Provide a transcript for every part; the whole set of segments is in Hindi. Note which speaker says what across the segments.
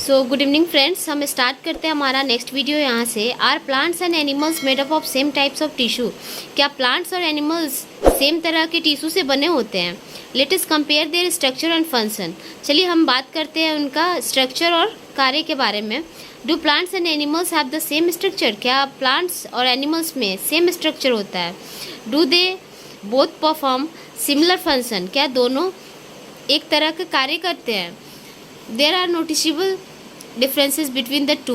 Speaker 1: सो गुड इवनिंग फ्रेंड्स, हम स्टार्ट करते हैं हमारा नेक्स्ट वीडियो यहाँ से। Are plants and animals made up of same types of tissue? क्या प्लांट्स और एनिमल्स सेम तरह के टिश्यू से बने होते हैं? Let us compare their structure and function. चलिए हम बात करते हैं उनका स्ट्रक्चर और कार्य के बारे में। Do plants and animals have the same structure? क्या प्लांट्स और एनिमल्स में सेम स्ट्रक्चर होता है? Do they both perform similar function? क्या दोनों एक तरह के कार्य करते हैं? There are noticeable differences between the two.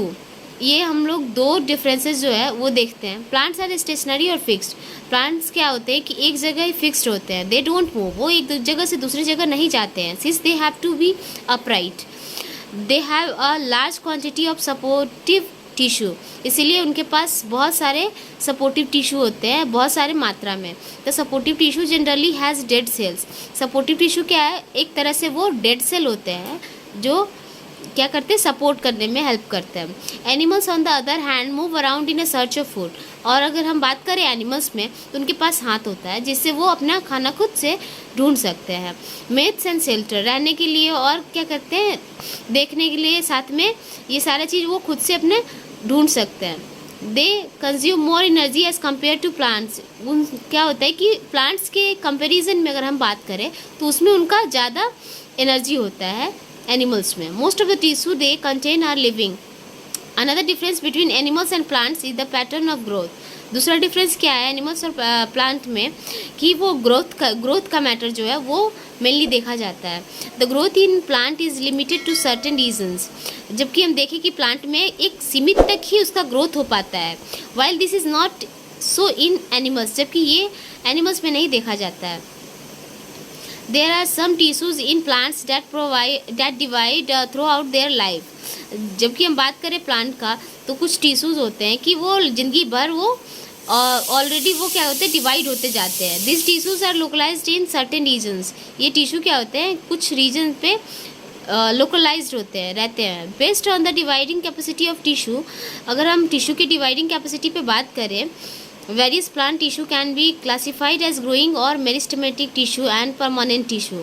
Speaker 1: ये हम लोग दो डिफरेंसेस जो है वो देखते हैं। प्लांट्स आर स्टेशनरी और फिक्स्ड। प्लांट्स क्या होते हैं कि एक जगह ही फिक्स्ड होते हैं, दे डोंट मूव, वो एक जगह से दूसरी जगह नहीं जाते हैं। Since they have to be upright, they have a large quantity of supportive tissue, इसीलिए उनके पास बहुत सारे सपोर्टिव टिश्यू होते हैं, बहुत सारे मात्रा में। The supportive tissue generally has dead cells. Supportive tissue क्या है? एक तरह से वो डेड सेल होते हैं जो क्या करते हैं, सपोर्ट करने में हेल्प करते हैं। Animals on the other hand move around in a search of food. और अगर हम बात करें एनिमल्स में तो उनके पास हाथ होता है जिससे वो अपना खाना खुद से ढूंढ सकते हैं। मेथ्स एंड शेल्टर, रहने के लिए और क्या करते हैं, देखने के लिए, साथ में ये सारा चीज़ वो खुद से अपने ढूंढ सकते हैं। They consume more energy as compared to plants. उन क्या होता है कि प्लांट्स के कंपेरिजन में अगर हम बात करें तो उसमें उनका ज़्यादा एनर्जी होता है एनिमल्स में। Most of the tissue they contain are living. Another difference between animals and plants is the pattern of growth. दूसरा डिफरेंस क्या है एनिमल्स और प्लांट में कि वो ग्रोथ का मैटर जो है वो मेनली देखा जाता है। The growth in plant is limited to certain regions. जबकि हम देखें कि प्लांट में एक सीमित तक ही उसका ग्रोथ हो पाता है, while this is not so in animals, जबकि ये एनिमल्स में नहीं देखा जाता है। There are some tissues in plants that divide throughout their life. जबकि हम बात करें प्लांट का तो कुछ टिश्यूज़ होते हैं कि वो जिंदगी भर वो ऑलरेडी वो क्या होते हैं, डिवाइड होते जाते हैं। This tissues are localized in certain regions. ये टिश्यू क्या होते हैं, कुछ रीजन पे लोकलाइज्ड होते हैं, रहते हैं। Based on the dividing capacity of tissue, अगर हम टिश्यू की डिवाइडिंग कैपेसिटी पे बात करें, various plant tissue can be classified as growing or meristematic tissue and permanent tissue.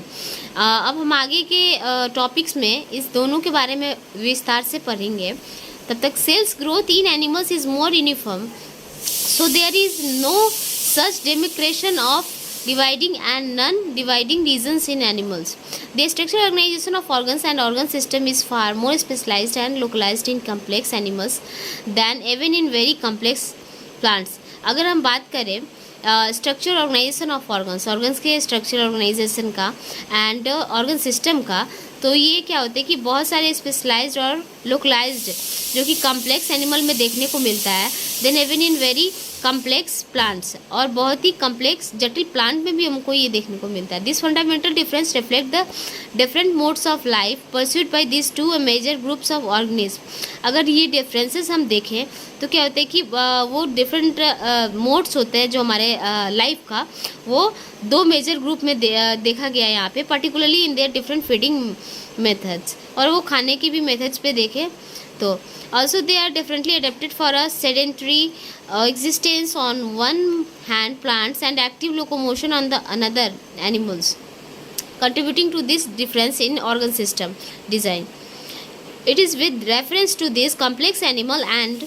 Speaker 1: अब हम आगे के टॉपिक्स में इस दोनों के बारे में विस्तार से पढ़ेंगे। तब तक cells growth in animals is more uniform, so there is no such demarcation of dividing and non-dividing regions in animals. The structural organization of organs and organ system is far more specialized and localized in complex animals than even in very complex plants. अगर हम बात करें स्ट्रक्चर ऑर्गेनाइजेशन ऑफ ऑर्गन्स के स्ट्रक्चर ऑर्गेनाइजेशन का एंड ऑर्गन सिस्टम का, तो ये क्या होता है कि बहुत सारे स्पेशलाइज्ड और लोकलाइज्ड जो कि कम्प्लेक्स एनिमल में देखने को मिलता है, then even in very complex plants, और बहुत ही कम्प्लेक्स जटिल प्लांट में भी हमको ये देखने को मिलता है। This fundamental difference reflect the different modes of life pursued by this two major groups of organism. अगर ये डिफरेंसेस हम देखें तो क्या होता है कि वो डिफरेंट मोड्स होते हैं जो हमारे लाइफ का, वो दो मेजर ग्रुप में देखा गया है यहाँ पे, particularly in their different feeding methods, और वो खाने की भी मेथड्स पे देखें तो also they are differently adapted for a sedentary existence on one hand plants and active locomotion on the another animals, contributing to this difference in organ system design. It is with reference to this complex animal and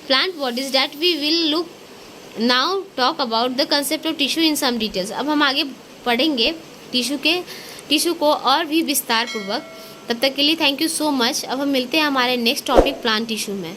Speaker 1: plant bodies that we will look now talk about the concept of tissue in some details. अब हम आगे पढ़ेंगे टिश्यू को और भी विस्तार पूर्वक। तब तक के लिए थैंक यू सो मच। अब हम मिलते हैं हमारे नेक्स्ट टॉपिक प्लांट टिश्यू में।